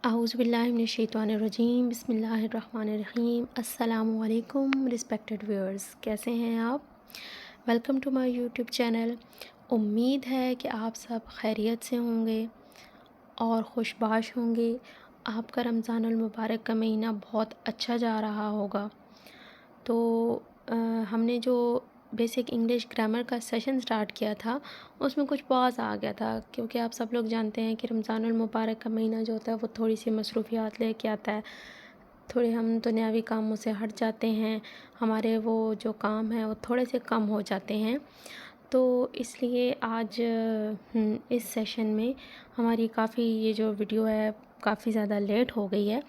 आऊज़ुबिल्लाहिमिनश्शैतानिर्रजीम बिस्मिल्लाहिर्रहमानिर्रहीम अस्सलामुअलैकुम respected viewers, कैसे हैं आप। Welcome to my YouTube channel. उम्मीद है कि आप सब खैरियत से होंगे और खुशबाश होंगे। आपका रमज़ानुल मुबारक का महीना बहुत अच्छा जा रहा होगा। तो हमने जो बेसिक इंग्लिश ग्रामर का सेशन स्टार्ट किया था उसमें कुछ पॉज आ गया था, क्योंकि आप सब लोग जानते हैं कि रमज़ानुल मुबारक का महीना जो होता है वो थोड़ी सी मसरूफियात लेके आता है। थोड़े हम दुनियावी कामों से हट जाते हैं, हमारे वो जो काम हैं वो थोड़े से कम हो जाते हैं। तो इसलिए आज इस सेशन में हमारी काफ़ी ये जो वीडियो है काफ़ी ज़्यादा लेट हो गई है।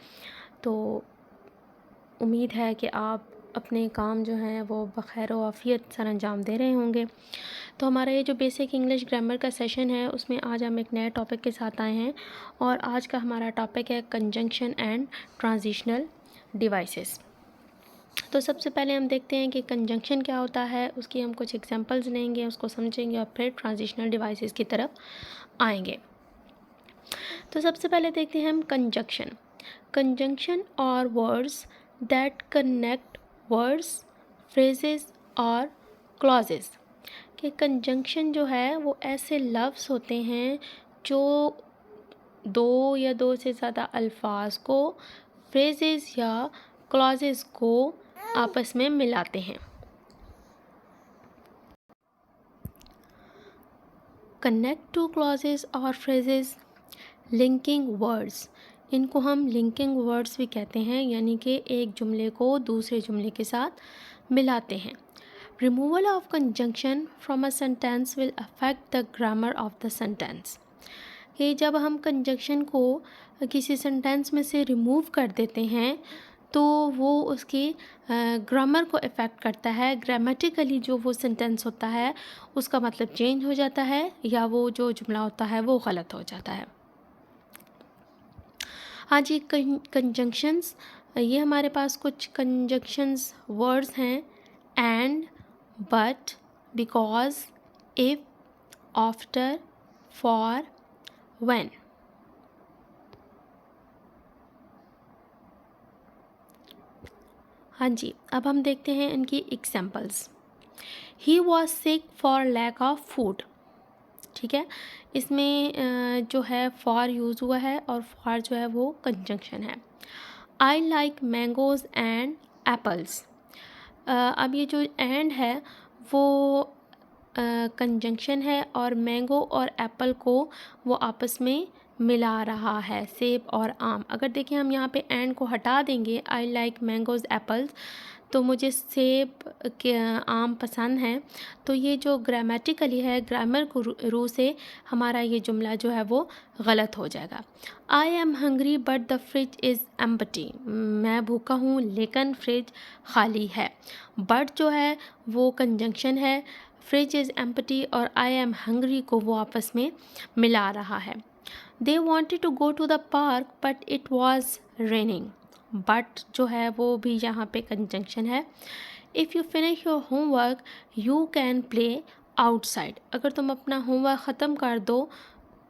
तो उम्मीद है कि आप अपने काम जो हैं वो बख़ैर व आफ़ियत सर अंजाम दे रहे होंगे। तो हमारा ये जो बेसिक इंग्लिश ग्रामर का सेशन है उसमें आज हम एक नए टॉपिक के साथ आए हैं, और आज का हमारा टॉपिक है कंजंक्शन एंड ट्रांजिशनल डिवाइसेस। तो सबसे पहले हम देखते हैं कि कंजंक्शन क्या होता है, उसकी हम कुछ एग्जांपल्स लेंगे, उसको समझेंगे और फिर ट्रांजिशनल डिवाइसेस की तरफ आएंगे। तो सबसे पहले देखते हैं हम कंजंक्शन। कंजंक्शन और words that connect words, phrases और क्लॉजेस। कि कंजंक्शन जो है वो ऐसे लफ्ज़ होते हैं जो दो या दो से ज़्यादा अल्फाज को, फ्रेजेस या क्लॉजेस को आपस में मिलाते हैं। कनेक्ट टू क्लॉजेस और फ्रेजेस, लिंकिंग वर्ड्स, इनको हम लिंकिंग वर्ड्स भी कहते हैं, यानी कि एक जुमले को दूसरे जुमले के साथ मिलाते हैं। Removal of conjunction from a sentence will affect the grammar of the sentence. कि जब हम कंजंक्शन को किसी सेंटेंस में से रिमूव कर देते हैं तो वो उसकी ग्रामर को इफ़ेक्ट करता है। ग्रामेटिकली जो वो सेंटेंस होता है उसका मतलब चेंज हो जाता है, या वो जो जुमला होता है वो गलत हो जाता है। हाँ जी, कंजंक्शंस, ये हमारे पास कुछ कंजंक्शंस वर्ड्स हैं। And, but, because, if, after, for, when. हाँ जी, अब हम देखते हैं इनकी examples. He was sick for lack of food. ठीक है, इसमें जो है फॉर यूज़ हुआ है और फॉर जो है वो कंजंक्शन है। I like mangoes and apples. अब ये जो एंड है वो कंजंक्शन है, और मैंगो और एप्पल को वो आपस में मिला रहा है, सेब और आम। अगर देखें हम यहाँ पे एंड को हटा देंगे, आई लाइक मैंगोज़ एप्पल्स, तो मुझे सेब के आम पसंद हैं, तो ये जो ग्रामेटिकली है, ग्रामर को रू से हमारा ये जुमला जो है वो गलत हो जाएगा। I am hungry but the fridge is empty. मैं भूखा हूँ लेकिन फ्रिज खाली है। बट जो है वो कंजंक्शन है, फ्रिज इज़ एम्प्टी और आई एम हंग्री को वो आपस में मिला रहा है। They wanted to go to the park but it was raining. But जो है वो भी यहाँ पे कंजंक्शन है। If you finish your homework you can play outside. अगर तुम अपना होमवर्क ख़त्म कर दो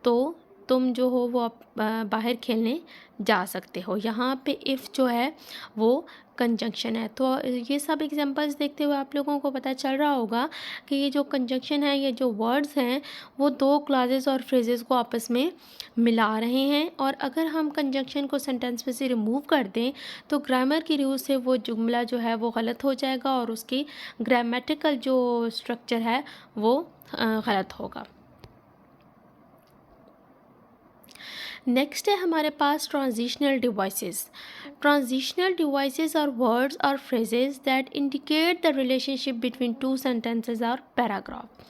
तो तुम जो हो वो बाहर खेलने जा सकते हो। यहाँ पे इफ़ जो है वो कंजंक्शन है। तो ये सब एग्जांपल्स देखते हुए आप लोगों को पता चल रहा होगा कि ये जो कंजंक्शन है, ये जो वर्ड्स हैं वो दो क्लॉजेस और फ्रेजेस को आपस में मिला रहे हैं। और अगर हम कंजंक्शन को सेंटेंस में से रिमूव कर दें तो ग्रामर की रूल से वो जुमला जो है वो गलत हो जाएगा और उसकी ग्रामेटिकल जो स्ट्रक्चर है वो गलत होगा। नेक्स्ट है हमारे पास transitional devices. Transitional devices are words और phrases that indicate the relationship between two sentences और पैराग्राफ।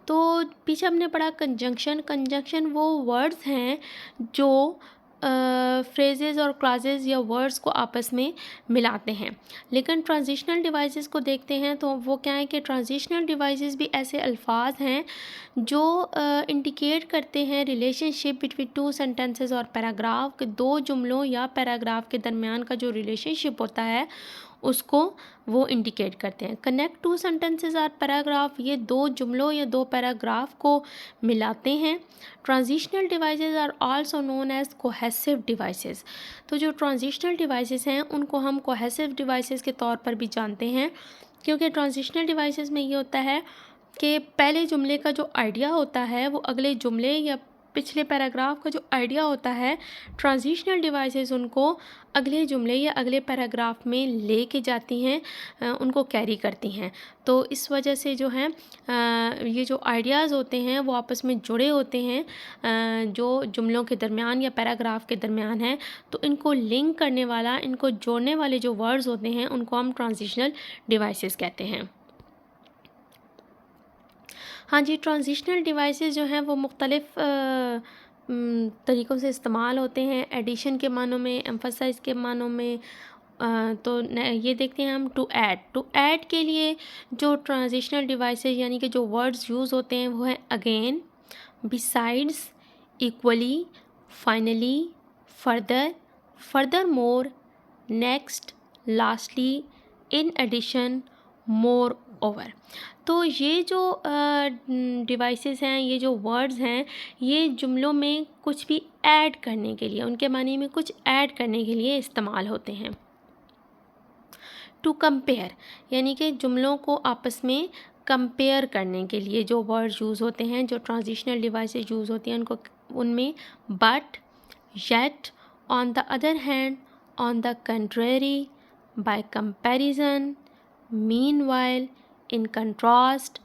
तो पीछे हमने पढ़ा कंजंक्शन। कंजंक्शन वो वर्ड्स हैं जो फ्रेजेस और क्लॉजेस या वर्ड्स को आपस में मिलाते हैं। लेकिन ट्रांजिशनल डिवाइसेस को देखते हैं तो वो क्या है कि ट्रांजिशनल डिवाइसेस भी ऐसे अल्फाज हैं जो इंडिकेट करते हैं रिलेशनशिप बिटवीन टू सेंटेंसेस और पैराग्राफ के, दो जुमलों या पैराग्राफ के दरमियान का जो रिलेशनशिप होता है उसको वो इंडिकेट करते हैं। Connect two sentences or paragraph, ये दो जुमलों या दो पैराग्राफ को मिलाते हैं। Transitional devices are also known as cohesive devices. तो जो ट्रांजिशनल डिवाइसेस हैं उनको हम कोहेसिव डिवाइसेस के तौर पर भी जानते हैं, क्योंकि ट्रांजिशनल डिवाइसेस में ये होता है कि पहले जुमले का जो आइडिया होता है वो अगले जुमले या पिछले पैराग्राफ का जो आइडिया होता है, ट्रांजिशनल डिवाइसेस उनको अगले जुमले या अगले पैराग्राफ में ले के जाती हैं, उनको कैरी करती हैं। तो इस वजह से जो है ये जो आइडियाज़ होते हैं वो आपस में जुड़े होते हैं, जो जुमलों के दरमियान या पैराग्राफ के दरमियान है। तो इनको लिंक करने वाला, इनको जोड़ने वाले जो वर्ड्स होते हैं उनको हम ट्रांजिशनल डिवाइसेस कहते हैं। हाँ जी, ट्रांजिशनल डिवाइसेस जो हैं वो मुख्तलिफ़ तरीक़ों से इस्तेमाल होते हैं, एडिशन के मानों में, एम्फसाइज़ के मानों में। तो ये देखते हैं हम टू ऐड के लिए जो ट्रांजिशनल डिवाइसेस यानी कि जो वर्ड्स यूज़ होते हैं वो हैं again, besides, equally, finally, further, furthermore, next, lastly, in addition, moreover. तो ये जो डिवाइसेस हैं, ये जो वर्ड्स हैं, ये जुमलों में कुछ भी ऐड करने के लिए, उनके मानी में कुछ ऐड करने के लिए इस्तेमाल होते हैं। टू कंपेयर यानी कि जुमलों को आपस में कंपेयर करने के लिए जो वर्ड्स यूज़ होते हैं, जो ट्रांजिशनल डिवाइसेस यूज़ होती हैं उनको, उनमें but, yet, on the other hand, on the contrary, by comparison, meanwhile, in contrast,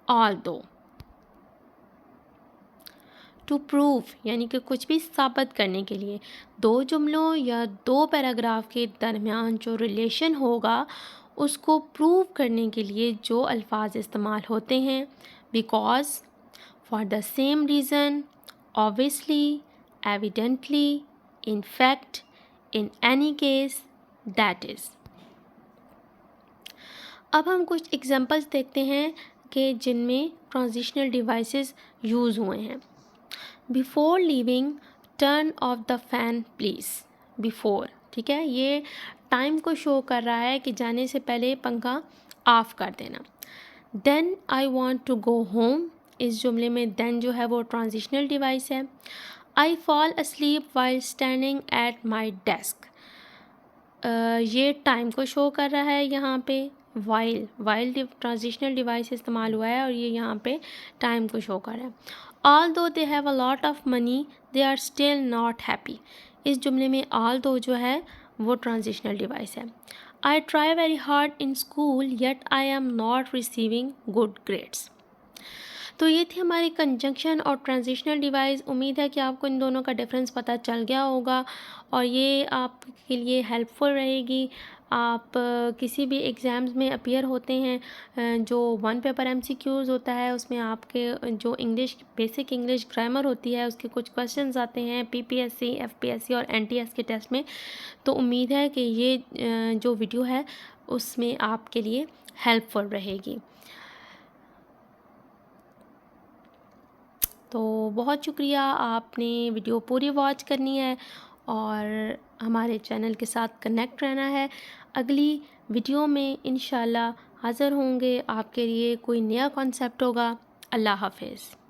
although. To prove यानी कि कुछ भी साबित करने के लिए, दो जुमलों या दो पैराग्राफ के दरमियान जो रिलेशन होगा उसको प्रूव करने के लिए जो अल्फाज इस्तेमाल होते हैं, because, for the same reason, obviously, evidently, in fact, in any case, that is. अब हम कुछ एग्जांपल्स देखते हैं कि जिनमें ट्रांजिशनल डिवाइसेस यूज़ हुए हैं। Before leaving, turn off the fan please. Before, ठीक है, ये टाइम को शो कर रहा है कि जाने से पहले पंखा ऑफ कर देना। Then I want to go home, इस जुमले में देन जो है वो ट्रांजिशनल डिवाइस है। I fall asleep while standing at my desk, ये टाइम को शो कर रहा है यहाँ पे। वाइल ट्रांजिशनल डिवाइस इस्तेमाल हुआ है और ये यहाँ पे टाइम को शो कर रहा है। Although they have a lot of money, they are still not happy, इस जुमले में ऑल दो जो है वो ट्रांजिशनल डिवाइस है। I try very hard in school yet I am not receiving good grades. तो ये थी हमारी कंजंक्शन और ट्रांजिशनल डिवाइस। उम्मीद है कि आपको इन दोनों का डिफरेंस पता चल गया होगा और ये आपके लिए हेल्पफुल रहेगी। आप किसी भी एग्ज़ाम्स में अपीयर होते हैं, जो वन पेपर MCQs होता है उसमें आपके जो इंग्लिश, बेसिक इंग्लिश ग्रामर होती है उसके कुछ क्वेश्चंस आते हैं PPSC, FPSC और NTS के टेस्ट में। तो उम्मीद है कि ये जो वीडियो है उसमें आपके लिए हेल्पफुल रहेगी। तो बहुत शुक्रिया, आपने वीडियो पूरी वॉच करनी है और हमारे चैनल के साथ कनेक्ट रहना है। अगली वीडियो में इंशाल्लाह हाज़िर होंगे, आपके लिए कोई नया कॉन्सेप्ट होगा। अल्लाह हाफ़िज़।